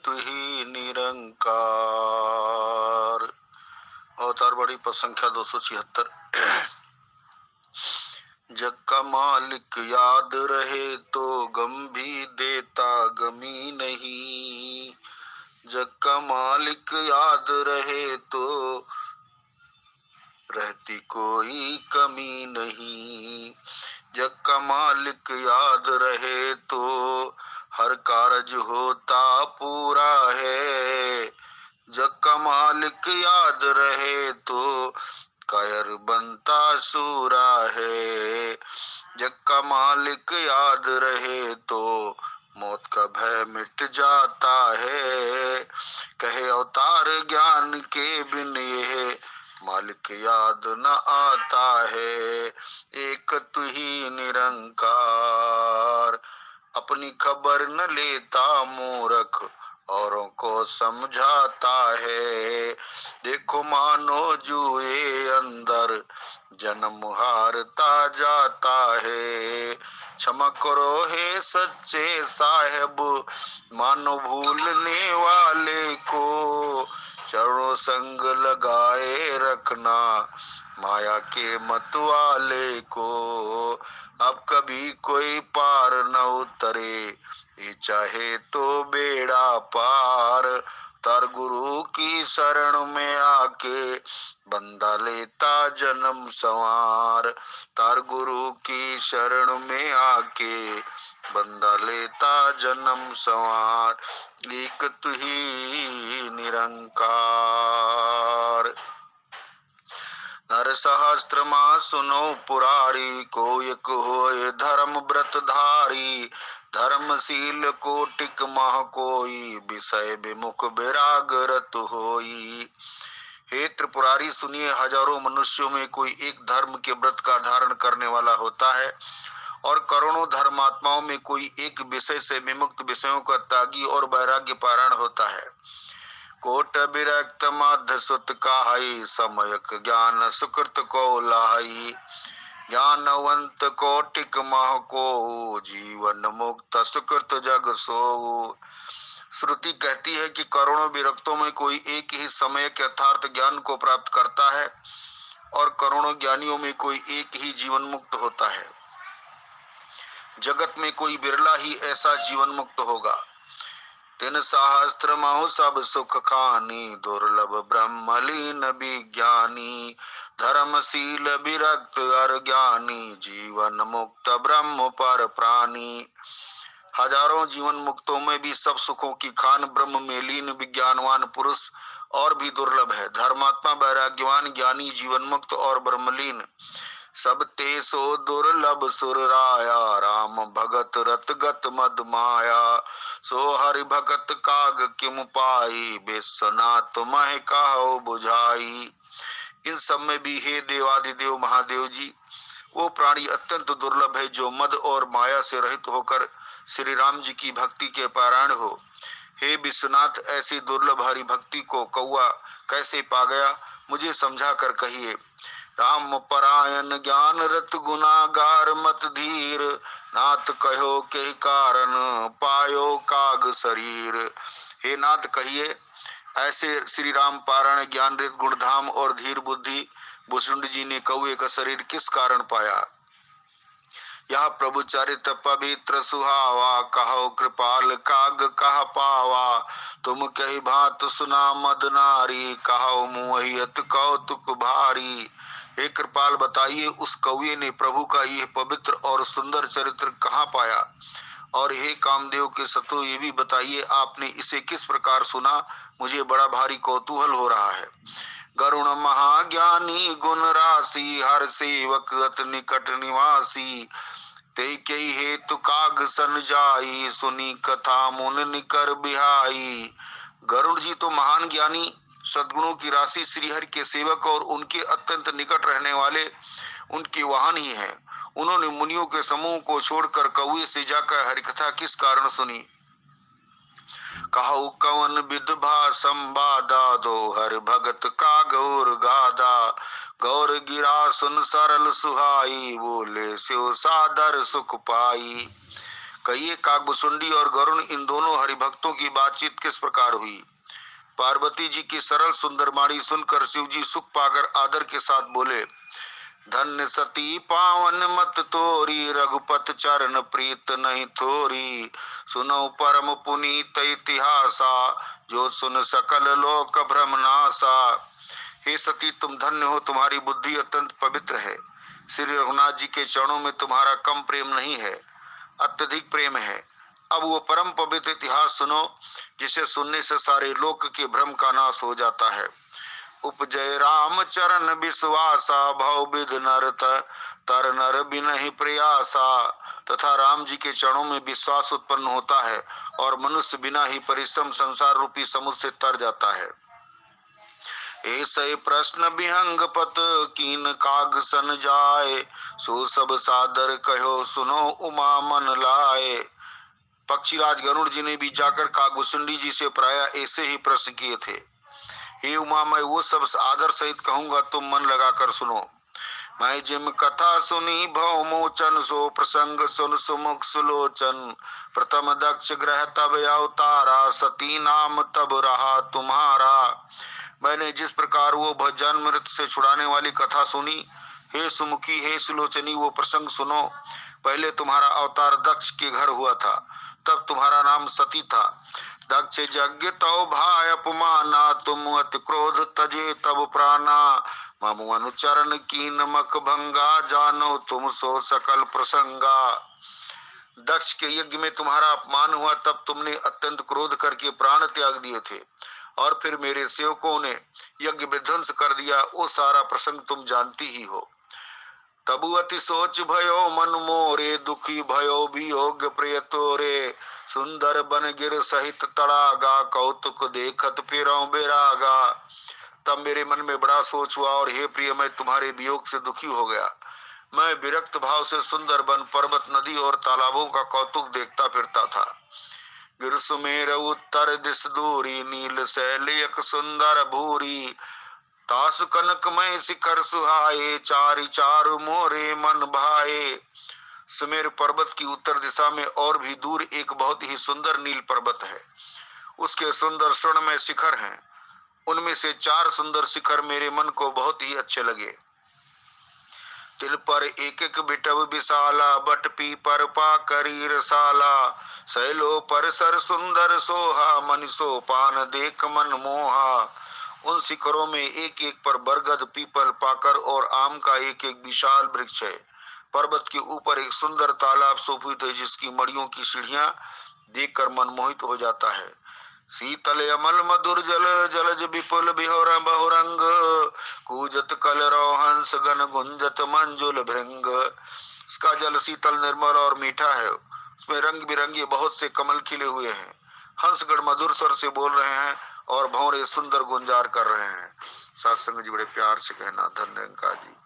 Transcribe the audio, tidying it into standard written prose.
तू ही निरंकार। अवतार बड़ी पद संख्या 276। जग का मालिक याद रहे तो गम भी देता गमी नहीं। जग का मालिक याद रहे तो रहती कोई कमी नहीं। जग का मालिक याद रहे तो हर कारज होता पूरा है। जग का मालिक याद रहे तो कायर बनता सूरा है। जग का मालिक याद रहे तो मौत का भय मिट जाता है। कहे अवतार ज्ञान के बिन ये मालिक याद न आता है। एक तू ही निरंकार। अपनी खबर न लेता मूर्ख औरों को समझाता है। देखो मानो जुए अंदर जन्म हारता जाता है। क्षमा करो हे सच्चे साहेब मानो भूलने वाले को। चरणों संग लगाए रखना माया के मतवाले को। अब कभी कोई पार न उतरे ये चाहे तो बेड़ा पार। तार गुरु की शरण में आके बंदा लेता जन्म संवार। तार गुरु की शरण में आके बंदा लेता जन्म संवार। एक तू ही निरंकार। नर सहस्त्र मां सुनो पुरारी को एक होए धर्म व्रत धारी। धर्मशील कोटिक मह कोई विषय विमुख विराग रत होई। हे त्रिपुरारी सुनिए, हजारों मनुष्यों में कोई एक धर्म के व्रत का धारण करने वाला होता है और करोड़ों धर्मात्माओं में कोई एक विषय से विमुक्त विषयों का त्यागी और वैराग्य पारायण होता है। कोट विरक्त मध्य सुत काहि समयक ज्ञान सुकृत को लाहि। ज्ञानवंत कोटिक मह को जीवन मुक्त सुकृत जग सो। श्रुति कहती है कि करोड़ों विरक्तों में कोई एक ही समय के यथार्थ ज्ञान को प्राप्त करता है और करोड़ों ज्ञानियों में कोई एक ही जीवन मुक्त होता है। जगत में कोई बिरला ही ऐसा जीवन मुक्त होगा। तीन सहस्त्र महु सब सुख खानी दुर्लभ ब्रह्मलीन विज्ञानी। धर्मशील विरक्त अज्ञानी जीवन मुक्त ब्रह्म पर प्राणी। हजारों जीवन मुक्तों में भी सब सुखों की खान ब्रह्म में लीन विज्ञानवान पुरुष और भी दुर्लभ है। धर्मात्मा वैराग्यवान ज्ञानी जीवन मुक्त और ब्रह्मलीन सब ते सो दुर्लभ सुर राया। राम भगत रतगत मद माया सो हरि भगत काग किम पाई। विश्वनाथ मह कहो बुझाई। इन सब में भी हे देवादिदेव महादेव जी, वो प्राणी अत्यंत दुर्लभ है जो मद और माया से रहित होकर श्री राम जी की भक्ति के पारायण हो। हे विश्वनाथ, ऐसी दुर्लभ हरि भक्ति को कौआ कैसे पा गया, मुझे समझा कर कहिए। राम परायण ज्ञान रत गुनागार मत धीर। नाथ कहो के कारण पायो काग शरीर। हे नाथ कहिए, ऐसे श्री राम पारायण ज्ञान रत गुणधाम और धीर बुद्धि भुसुंड जी ने कौए का शरीर किस कारण पाया। यह प्रभु चरित पवित्र सुहावा कहो कृपाल काग कह पावा। तुम कही भात सुना मद नारी कहो मुहियत कौतुक भारी। हे कृपाल, बताइए उस कौए ने प्रभु का यह पवित्र और सुंदर चरित्र कहाँ पाया। और हे कामदेव के सतो, ये भी बताइए आपने इसे किस प्रकार सुना, मुझे बड़ा भारी कौतूहल हो रहा है। गरुण महाज्ञानी गुण राशि हर सेवक अत निकट निवासी। ते कई हेतु काग सन जाई सुनी कथा मुन निकर बिहाई। गरुड़ जी तो महान ज्ञानी सद्गुणों की राशि श्रीहरि के सेवक और उनके अत्यंत निकट रहने वाले उनके वाहन ही हैं। उन्होंने मुनियों के समूह को छोड़कर कौए से जाकर हरिकथा किस कारण सुनी। कहु कवन विधभा संवादा दो हर भगत का गौर गादा। गौर गिरा सुन सरल सुहाई बोले स्यो सादर सुख पाई। कहिए काकभुसुंडी और गरुण इन दोनों हरिभक्तों की बातचीत किस प्रकार हुई। पार्वती जी की सरल सुंदर वाणी सुनकर शिव जी सुख पाकर आदर के साथ बोले, धन्य सती पावन मत तोरी, रघुपत चरण प्रीत नहीं थोरी। सुनो परम पुनीत इतिहासा, जो सुन सकल लोक भ्रम नासा। हे सती तुम धन्य हो, तुम्हारी बुद्धि अत्यंत पवित्र है। श्री रघुनाथ जी के चरणों में तुम्हारा कम प्रेम नहीं है, अत्यधिक प्रेम है। अब वो परम पवित्र इतिहास सुनो, जिसे सुनने से सारे लोक के भ्रम का नाश हो जाता है। उपजय राम चरण विश्वासा, भव विध नर तर नर बिनहि प्रयासा। तथा राम जी के चरणों में विश्वास उत्पन्न होता है और मनुष्य बिना ही परिश्रम संसार रूपी समुद्र से तर जाता है। ऐसे प्रश्न विहंग पत कीन काग सन जाए, सो सब सादर कहो सुनो उमा मन लाए। पक्षीराज गरुड़ जी ने भी जाकर काकभुसुंडी जी से प्राय ऐसे ही प्रश्न किए थे। हे उमा, मैं वो सब आदर सहित कहूंगा, तुम मन लगाकर सुनो। मैं जिम कथा सुनी भव मोचन, सो प्रसंग सुन सुमुख सुलोचन। प्रथम दक्ष ग्रह तब अवतारा, सती नाम तब रहा तुम्हारा। मैंने जिस प्रकार वो जन्म मृत्यु से छुड़ाने वाली कथा सुनी, हे सुमुखी हे सुलोचनी वो प्रसंग सुनो। पहले तुम्हारा अवतार दक्ष के घर हुआ था, तब तुम्हारा नाम सती था। दक्ष यज्ञ तव भाय अपमाना, तुम अति क्रोध तजे तब प्राणा। ममु अनुचरण की नमक भंगा, जानो तुम सो सकल प्रसंगा। दक्ष के यज्ञ में तुम्हारा अपमान हुआ, तब तुमने अत्यंत क्रोध करके प्राण त्याग दिए थे, और फिर मेरे सेवकों ने यज्ञ विध्वंस कर दिया। वो सारा प्रसंग तुम जानती ही हो। तबु अति सोच भयो मन मोरे, दुखी भयो वियोग प्रिय तोरे। सुंदर बन गिर सहित तड़ागा, कौतुक देखत फिरौं बेरागा। तब मेरे मन में बड़ा सोच हुआ, और हे प्रिय, मैं तुम्हारे वियोग से दुखी हो गया। मैं विरक्त भाव से सुंदर वन, पर्वत, नदी और तालाबों का कौतुक देखता फिरता था। गिर सुमेर उत्तर दिस दूरी, नील शैल एक सुंदर भूरी। तासु कनकमय शिखर सुहाए, चारि चारु मोरे मन भाए। सुमेर पर्वत की उत्तर दिशा में और भी दूर एक बहुत ही सुंदर नील पर्वत है। उसके सुंदर स्वर्णमय शिखर हैं। उनमें से 4 सुंदर शिखर मेरे मन को बहुत ही अच्छे लगे। तिल पर एक एक बिटव विशाला, बट पीपर पाकरी रसाला। शैलो पर सर सुंदर सोहा, मनीषो पान देख मन मोहा। उन शिखरों में एक एक पर बरगद, पीपल, पाकर और आम का एक एक विशाल वृक्ष है। पर्वत के ऊपर एक सुंदर तालाब शोभित है, जिसकी मड़ियों की सीढ़ियां देखकर मन मोहित हो जाता है। शीतल अमल मधुर जल, जलज विपुल बिहोर बहुरंग। कूजत कलरव हंस गन, गुंजत मंजुल भृंग। इसका जल शीतल, निर्मल और मीठा है। उसमें रंग बिरंगे बहुत से कमल खिले हुए हैं। हंसगण मधुर स्वर से बोल रहे हैं और भंवरे सुंदर गुंजार कर रहे हैं। सत्संग जी बड़े प्यार से कहना, धन्य जी।